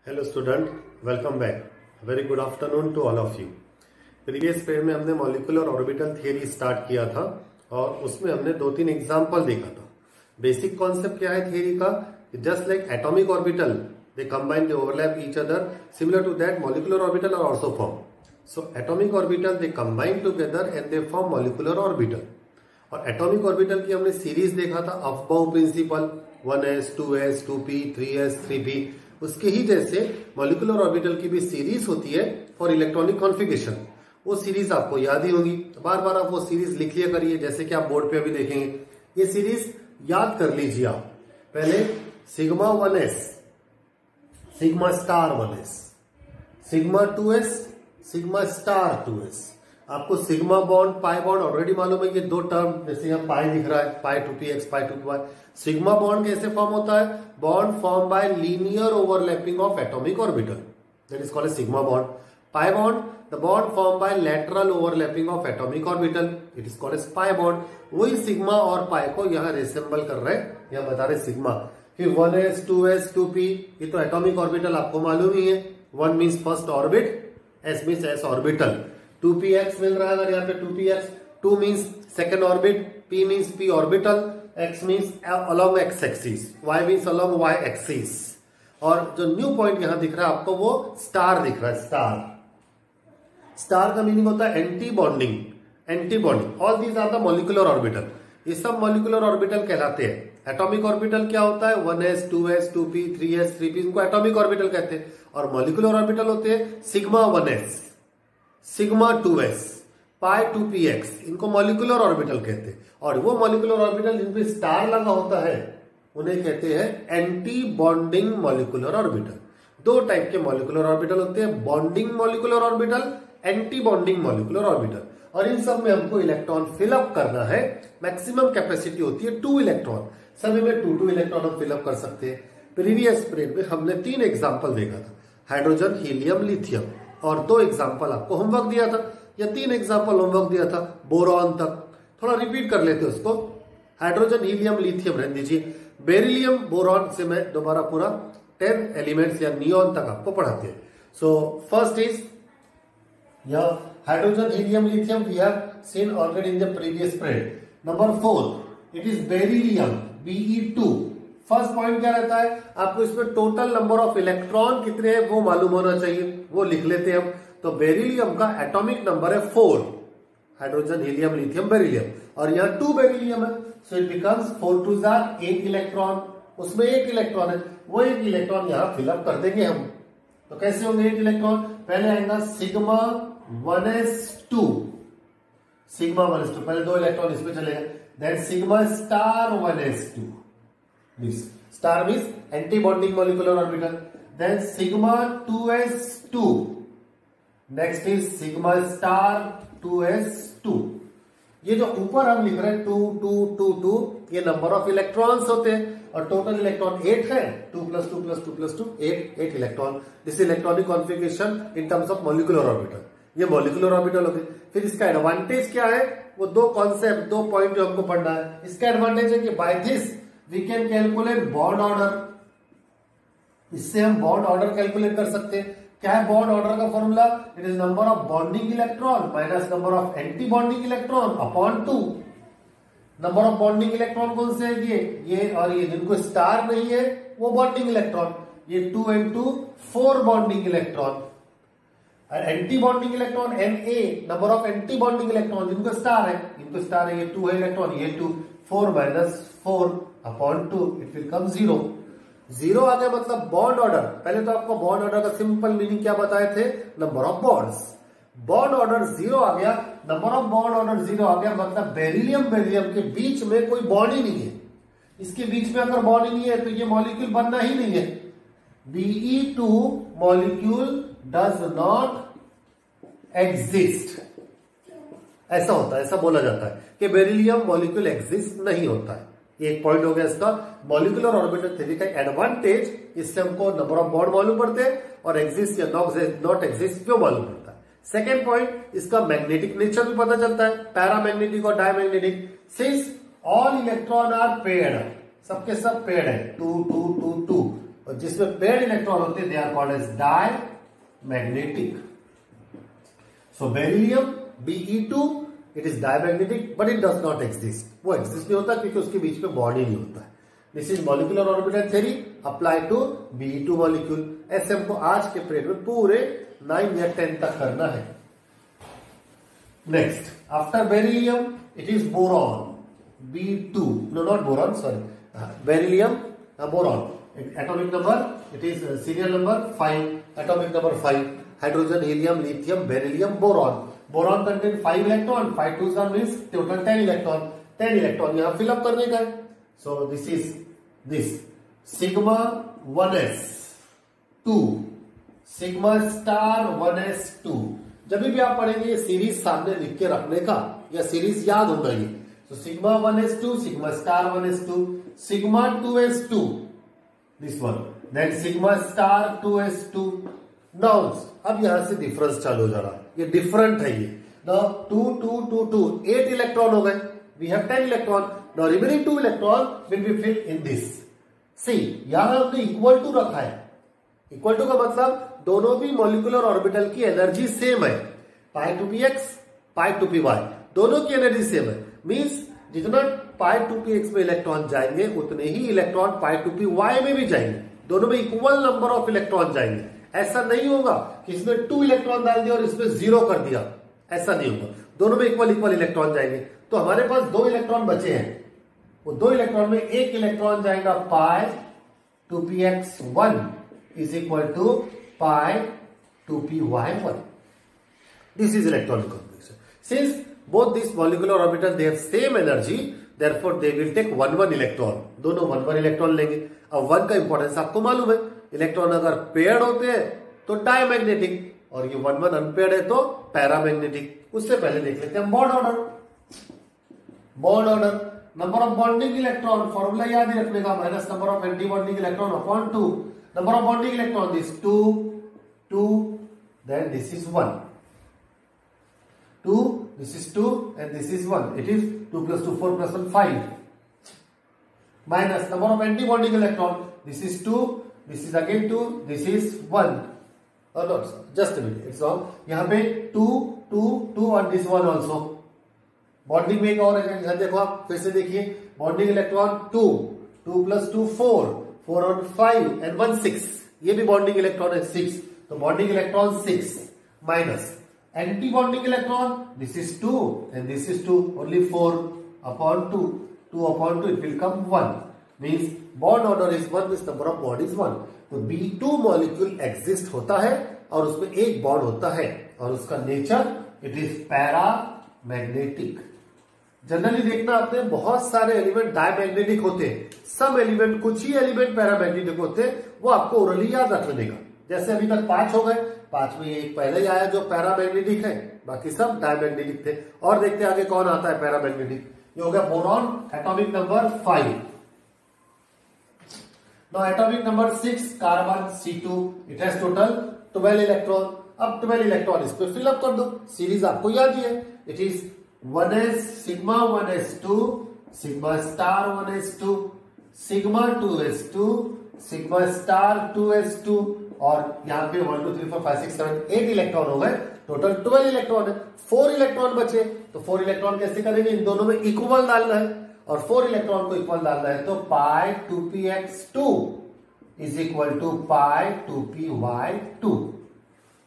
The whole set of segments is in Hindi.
Hello student, welcome back. Very good afternoon to all of you. Previous page में हमने मॉलिक्यूलर ऑर्बिटल थियरी स्टार्ट किया था और उसमें हमने 2-3 एग्जांपल देखा था। बेसिक कॉन्सेप्ट क्या है थियरी का? Just like atomic orbital, they combine, they overlap each other, similar to that molecular orbital are also form. So atomic orbital they combine together and they form molecular orbital. और एटॉमिक ऑर्बिटल की हमने सीरीज देखा था, Aufbau principal, 1s 2s 2p 3s 3p। उसके ही जैसे मॉलिक्यूलर ऑर्बिटल की भी सीरीज होती है फॉर इलेक्ट्रॉनिक कॉन्फ़िगरेशन। वो सीरीज आपको याद ही होगी, बार बार आप वो सीरीज लिख लिया करिए, जैसे कि आप बोर्ड पे अभी देखेंगे। ये सीरीज याद कर लीजिए आप। पहले sigma 1s, sigma star 1s, sigma 2s, sigma star 2s। आपको sigma bond, pi bond already मालूम है कि दो टर्म, जैसे यहाँ पाई दिख रहा है, पाई 2px, पाई 2py। सिग्मा बॉन्ड कैसे फॉर्म होता है? Bond form by linear overlapping of atomic orbital, that is called sigma bond. Pi bond, the bond form by lateral overlapping of atomic orbital, it is called pi bond. वही सिग्मा और पाई को यहाँ रिसेंबल कर रहे हैं, यहाँ बता रहे सिग्मा। फिर 1s 2s 2p, ये तो एटॉमिक ऑर्बिटल आपको मालूम ही है। 1 means first orbit, s means s orbital, 2px मिल रहा है अगर यहाँ पे 2px, 2 means second orbit, p means p orbital, x means along x axis, y means along y axis. और जो न्यू पॉइंट यहां दिख रहा है आपको, वो स्टार दिख रहा है। स्टार, स्टार का मीनिंग होता है anti bonding, anti bonding. All these are the molecular orbital, ये सब मॉलिक्यूलर ऑर्बिटल कहलाते हैं। एटॉमिक ऑर्बिटल क्या होता है? 1s 2s 2p 3s 3p, इनको एटॉमिक ऑर्बिटल कहते हैं। और मॉलिक्यूलर ऑर्बिटल होते हैं सिग्मा 1s, सिग्मा 2s, पाई 2px, इनको मॉलिक्यूलर ऑर्बिटल कहते हैं। और वो मॉलिक्यूलर ऑर्बिटल जिनपे स्टार लगा होता है उन्हें कहते हैं एंटी बॉन्डिंग मॉलिक्यूलर ऑर्बिटल। दो टाइप के मॉलिक्यूलर ऑर्बिटल होते हैं, bonding molecular orbital, anti bonding molecular orbital. और इन सब में हमको इलेक्ट्रॉन फिलअप करना है। मैक्सिमम कैपेसिटी होती है 2 इलेक्ट्रॉन, सभी में 2 इलेक्ट्रॉन हम फिलअप कर सकते हैं। प्रीवियस पीरियड में हमने 3 एग्जाम्पल देखा था, हाइड्रोजन, हीलियम, लिथियम, और 2 एग्जाम्पल आपको होमवर्क दिया था, या 3 एग्जाम्पल होमवर्क दिया था बोरॉन तक। थोड़ा रिपीट कर लेते उसको। हाइड्रोजन, हीलियम, लिथियम रहने दीजिए। बेरिलियम, बोरॉन से मैं दोबारा पूरा 10 एलिमेंट्स या नियॉन तक आपको पढ़ाते हैं। So first is hydrogen, helium, lithium, we have seen already in the previous period. Number 4 it is beryllium, Be2। First point क्या रहता है? आपको इसमें टोटल नंबर ऑफ इलेक्ट्रॉन कितने हैं वो मालूम होना चाहिए, वो लिख लेते हैं हम। तो बेरिलियम का एटॉमिक नंबर है 4, हाइड्रोजन, हीलियम, लिथियम, बेरिलियम, और यहाँ 2 बेरिलियम है। सो इट बिकम्स 4 2 8 इलेक्ट्रॉन, उसमें 1 इलेक्ट्रॉन है, वो 1 इलेक्ट्रॉन यहाँ फिलअप कर देंगे हम। तो कैसे होंगे 1 इलेक्ट्रॉन? पहले आएगा सिग्मा 1s2, सिग्मा 1s2, पहले 2 इलेक्ट्रॉन इसमें चलेगा। Then sigma star 1s2, star means anti bonding molecular orbital. Then sigma 2s2, next is sigma star 2s2। ये जो ऊपर हम लिख रहे हैं 2 2 2 2, ये नंबर ऑफ इलेक्ट्रॉन्स होते हैं, और टोटल इलेक्ट्रॉन 8 है। 2 + 2 + 2 + 2 8 electron. This electronic configuration in terms of molecular orbital, ये मॉलिक्यूलर ऑर्बिटल हो गए। फिर इसका एडवांटेज क्या है? वो 2 कॉन्सेप्ट, 2 पॉइंट जो हमको पढ़ना है। इसका एडवांटेज है कि by this we can calculate bond order, इससे हम बॉन्ड ऑर्डर कैलकुलेट कर सकते हैं। क्या है बॉन्ड ऑर्डर का formula? It is number of bonding electron minus number of anti bonding electron upon 2। Number of bonding electron कौन से है? ये और ये, जिनको स्टार नहीं है वो बॉन्डिंग इलेक्ट्रॉन, ये 2 and 2 4 bonding electron. Anti bonding electron Na, number of anti bonding electron जिनको स्टार है, इनको स्टार है, ये 2 है इलेक्ट्रॉन, ये 2, 4 - 4 अपॉन 2, इट विल कम 0। 0 आ गया मतलब बॉन्ड ऑर्डर। पहले तो आपको बॉन्ड ऑर्डर का सिंपल मीनिंग क्या बताए थे? Number of bonds. Bond order 0 आ गया, नंबर ऑफ बॉन्ड ऑर्डर 0 आ गया, मतलब बेरिलियम बेरिलियम के बीच में कोई बॉन्ड ही नहीं है। इसके बीच में अगर बॉन्ड ही नहीं है तो ये मॉलिक्यूल बनना ही नहीं है। Be2 molecule does not exist, ऐसा होता है, ऐसा बोला जाता है कि बेरिलियम मॉलिक्यूल एग्जिस्ट नहीं होता है। एक पॉइंट हो गया इसका मॉलिक्यूलर ऑर्बिटल थ्योरी का एडवांटेज। इससे हमको नंबर ऑफ बॉन्ड मालूम पड़ते हैं और एग्जिस्ट या नॉट एग्जिस्ट क्यों मालूम पड़ता है। सेकेंड पॉइंट, इसका मैग्नेटिक नेचर भी पता चलता है, पैरामैग्नेटिक और diamagnetic. Since all electron are paired, सबके सब पेयर्ड है, 2 2 2 2, और जिसमें पेयर्ड इलेक्ट्रॉन होते हैं they are called as diamagnetic. So beryllium Be2 it is diamagnetic but it does not exist. वो एग्जिस्ट नहीं होता क्योंकि उसके बीच में बॉन्ड ही नहीं होता है. This is molecular orbital theory apply to Be2 molecule. ऐसे हमको आज के पीरियड में पूरे 9 या 10 तक करना है. Next after beryllium it is boron. B2 no not boron sorry beryllium boron. Atomic number it is serial number 5. Atomic number 5. Hydrogen helium lithium beryllium boron. Boron contain 5 electron. 5 2 means total 10 electron. 10 electron यहां फिलअप करने का है. So this is this sigma 1s2 sigma star 1s2. जब भी आप पढ़ेंगे ये सीरीज सामने लिख के रखने का या सीरीज याद होगा ये. तो sigma 1s2 sigma star 1s2 sigma 2s2 this one then sigma star 2s2. Nouns अब यहां से डिफरेंस चालू हो जा रहा. ये डिफरेंट है. ये नाउ 2 2 2 2 8 इलेक्ट्रॉन हो गए. We have 10 electron. Now remaining 2 electron will be fill in this. See यहां हमने इक्वल टू रखा है. इक्वल टू का मतलब दोनों भी मॉलिक्यूलर ऑर्बिटल की एनर्जी सेम है. Pi two P X pi two P Y दोनों की एनर्जी सेम है. मीन्स जितना पाई टू पी एक्स में इलेक्ट्रॉन जाएंगे उतने ही electron pi two P Y में भी जाएंगे. दोनों में इक्वल नंबर ऑफ इलेक्ट्रॉन जाएंगे. ऐसा नहीं होगा कि इसमें 2 इलेक्ट्रॉन डाल दिया और इसमें 0 कर दिया. ऐसा नहीं होगा. दोनों में इक्वल इक्वल इलेक्ट्रॉन जाएंगे. तो हमारे पास 2 इलेक्ट्रॉन बचे हैं. वो 2 इलेक्ट्रॉन में एक इलेक्ट्रॉन जाएगा pi two P X 1 is equal to pi two P Y 1. This is electronic configuration. Since both these molecular orbital they have same energy therefore they will take 1 electron. दोनों 1 इलेक्ट्रॉन लेंगे. अब 1 का इंपॉर्टेंस आपको मालूम है. इलेक्ट्रॉन अगर पेयर्ड होते हैं तो डायमैग्नेटिक और ये 1 अनपेयर्ड है तो पैरामैग्नेटिक. उससे पहले देख लेते हैं bond order. Bond order number of bonding electron formula याद ही रखने का minus number of anti bonding electron upon 2. Number of bonding electron this 2 2 then this is 1 2 this is 2 and this is 1. It is 2 plus 2 4 plus 1 5 minus number of anti bonding electron. This is 2 this is again 2 this is 1. Oh no just a minute it's wrong. यहाँ पे 2 2 2 और this one also. बॉन्डिंग में एक और है. यहां देखो आप फिर से देखिए बॉन्डिंग इलेक्ट्रॉन 2 2 plus 2 4 4 और 5 and 1 6. ये भी बॉन्डिंग इलेक्ट्रॉन है 6. तो bonding electron 6 minus anti bonding electron this is 2 and this is 2 only 4 upon 2 2 upon 2 it will come 1. Means bond order is 1 this number of bond is 1. तो B2 मॉलिक्यूल एग्जिस्ट होता है और उसमें एक बॉन्ड होता है और उसका nature it is paramagnetic. Generally देखना आपने बहुत सारे एलिमेंट डायमैग्नेटिक होते हैं. सम एलिमेंट कुछ ही एलिमेंट पैरामैग्नेटिक होते हैं. वो आपको ओरली याद रख लेने का. जैसे अभी तक 5 हो गए. 5 में एक पहले ही आया जो पैरामैग्नेटिक है. बाकी सब डायमैग्नेटिक थे. और देखते हैं आगे कौन आता है पैरामैग्नेटिक. ये हो गया boron atomic number 5. Now atomic number 6 carbon C2 it has total 12 electron. अब 12 इलेक्ट्रॉन इस पे फिलअप कर दो. सीरीज आपको याद ही है. It is 1s sigma 1s2 sigma star 1s2 sigma 2s2 sigma star 2s2 और यहाँ पे 1 2 3 4 5 6 7 8 इलेक्ट्रॉन हो गए. टोटल 12 इलेक्ट्रॉन है. 4 इलेक्ट्रॉन बचे. तो 4 इलेक्ट्रॉन कैसे करेंगे. इन दोनों में इक्वल डालना है और 4 इलेक्ट्रॉन को इक्वल डालना है. तो pi 2px2 is equal to pi 2py2.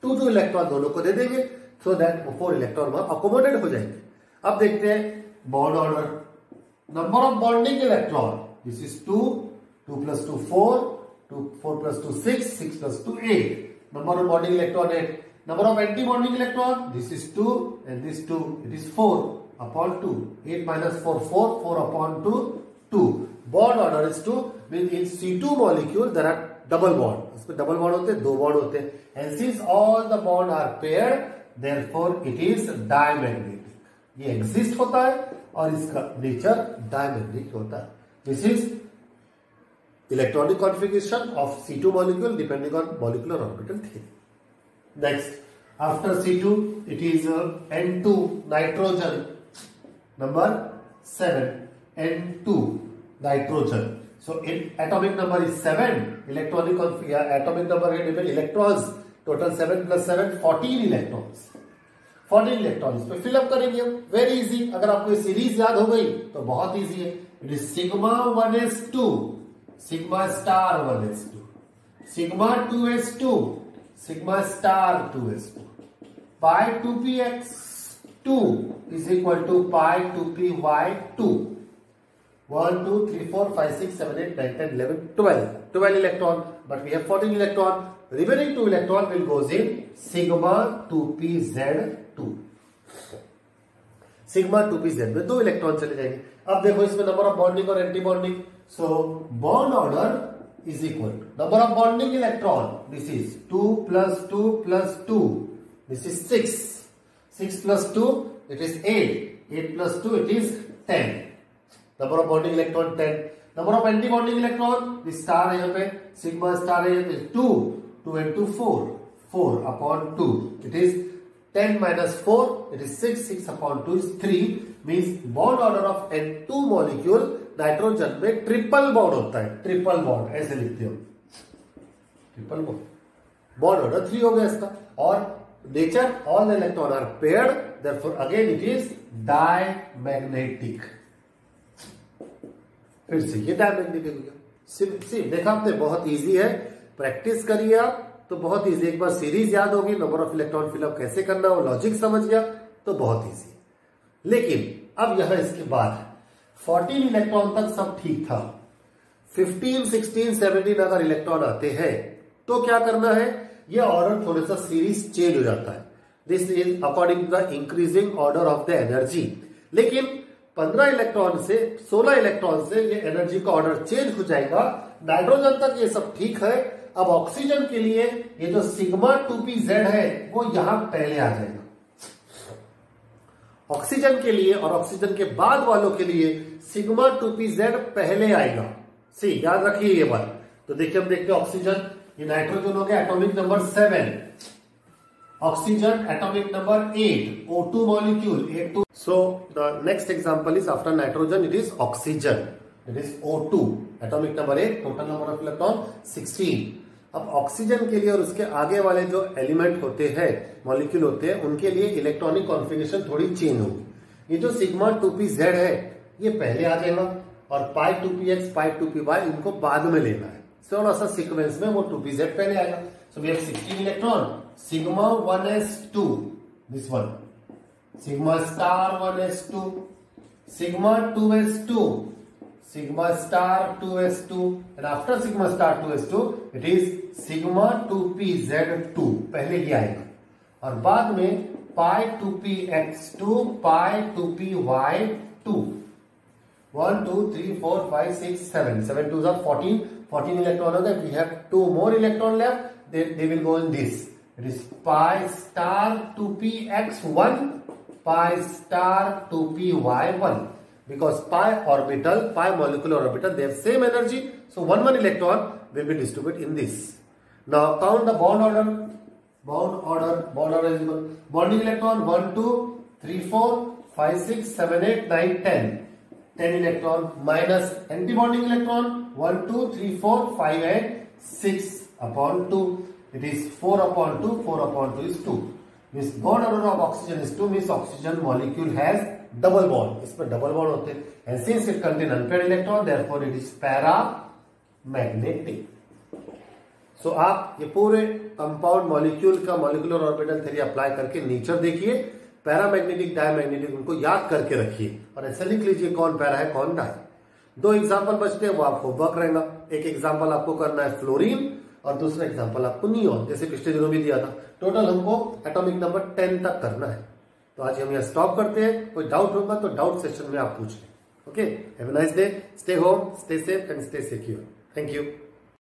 2 electron दोनों को दे देंगे सो दैट 4 इलेक्ट्रॉन वहां अकोमोडेट हो जाएंगे. अब देखते हैं bond order. Number of bonding electron this is 2 2 plus 2 4 2 4 plus 2 6 6 plus 2 8. Number of bonding electron 8. Number of anti bonding electron this is 2 and this 2 it is 4 upon 2. 8 minus 4 4 4 upon 2 2. Bond order is 2. Means in C2 molecule there are double bond. इसमें double bond होते हैं. 2 bond होते हैं. And since all the bond are paired therefore it is diamagnetic. ये exist होता है और इसका nature diamagnetic होता है. This is electronic configuration of C2 molecule depending on molecular orbital theory. Next, after C2, it is N2 nitrogen number 7. N2 nitrogen. So atomic number is 7. Atomic number है electrons. Total 7 plus 7 14 electrons. 14 electrons पे फिलअप करेंगे हम. Very easy. अगर आपको ये सीरीज याद हो गई तो बहुत इजी है. It is sigma 1s2, sigma star 1s2, sigma 2s2, sigma star 2s2, pi 2px2 is equal to pi 2py2. 1 2 3 4 5 6 7 8 9 10 11 12 electron, but we have 14 electron. Remaining 2 electron will goes in sigma 2pz2. Sigma 2pz में 2 इलेक्ट्रॉन चले जाएंगे. अब देखो इसमें नंबर ऑफ बॉन्डिंग और anti bonding. So bond order is equal number of bonding electron. This is 2 plus 2 plus 2. This is 6. 6 plus 2 it is 8. 8 plus 2 it is 10. Number of bonding electron 10. Number of anti bonding electron star है यहाँ पे, सिग्मा स्टार है यहाँ पे 2. 2 into 4, 4 upon 2. It is 10 minus 4, it is 6. 6 upon 2 is 3. Means bond order of N2 molecule nitrogen में ट्रिपल बॉन्ड होता है. ट्रिपल बॉन्ड ऐसे लिखते हो, ट्रिपल बॉन्ड. बॉन्ड ऑर्डर 3 हो गया इसका. और nature all the electron are paired, therefore again it is diamagnetic. फिर से ये डायमैग्नेटिक हो गया. देखा आपने, बहुत इजी है. प्रैक्टिस करिए आप तो बहुत इजी. एक बार सीरीज याद होगी, नंबर ऑफ इलेक्ट्रॉन फिलअप कैसे करना हो, लॉजिक समझ गया तो बहुत इजी. लेकिन अब यहां इसके बाद 14 इलेक्ट्रॉन तक सब ठीक था. 15 16 17 अगर इलेक्ट्रॉन आते हैं तो क्या करना है, यह ऑर्डर थोड़ा सा सीरीज चेंज हो जाता है. This is according to the increasing order of the energy. लेकिन 15 इलेक्ट्रॉन से 16 इलेक्ट्रॉन से ये एनर्जी का ऑर्डर चेंज हो जाएगा. नाइट्रोजन तक ये सब ठीक है. अब ऑक्सीजन के लिए ये जो सिग्मा 2pz है वो यहां पहले आ जाएगा. ऑक्सीजन के लिए और ऑक्सीजन के बाद वालों के लिए सिग्मा 2pz पहले आएगा. सी याद रखिए ये बात. तो देखिए हम देखते हैं ऑक्सीजन, ये नाइट्रोजन हो गया atomic number 7, oxygen atomic number 8, O2 molecule 8. So the next example is after nitrogen it is oxygen. It is O2 atomic number 8, total number of electron 16. अब ऑक्सीजन के लिए और उसके आगे वाले जो एलिमेंट होते हैं, मॉलिक्यूल होते हैं, उनके लिए इलेक्ट्रॉनिक कॉन्फ़िगरेशन थोड़ी चेंज होगी. ये जो सिग्मा 2pz है ये पहले आ जाएगा और पाई 2px पाई 2py इनको बाद में लेना है. थोड़ा सा सीक्वेंस में वो 2pz पहले आएगा. So we have 16 electron. Sigma 1s2, this one, sigma star 1s2, sigma 2s2, sigma star 2s2, and after sigma star 2s2 it is sigma 2pz2 पहले ही आएगा. और बाद में pi 2px2 pi 2py2. 1 2 3 4 5 6 7 7 2s are 14 electron हो गए. we have 2 more electron left. they will go in this. it is pi star 2px1 pi star 2py1. Because pi molecular orbital, they have same energy, so one electron will be distributed in this. Now count the bond order. Bond order is equal. Bonding electron 1 2 3 4 5 6 7 8 9 10. 10 electron minus anti-bonding electron 1 2 3 4 5 8 6 upon 2. It is 4 upon 2. 4 upon 2 is 2. Means bond order of oxygen is 2. Means oxygen molecule has double bond. इसमें डबल बॉन्ड होते हैं. And since it contain unpaired electron therefore it is paramagnetic. So आप ये पूरे कंपाउंड मॉलिक्यूल का मॉलिक्यूलर ऑर्बिटल थ्योरी अप्लाई करके नेचर देखिए. पैरामैग्नेटिक डायमैग्नेटिक उनको याद करके रखिए और ऐसे लिख लीजिए कौन पैरा है कौन डाई. 2 एग्जाम्पल बचते हैं, वो आप होमवर्क रहेगा. एक एग्जाम्पल आपको करना है फ्लोरीन और दूसरा एग्जाम्पल आपको नियोन, जैसे पिछले दिनों भी दिया था. टोटल हमको एटॉमिक नंबर 10 तक करना है. तो आज हम यहाँ स्टॉप करते हैं. कोई डाउट होगा तो डाउट सेशन में आप पूछ लें. Okay, have a nice day. Stay home, stay safe and stay secure. Thank you.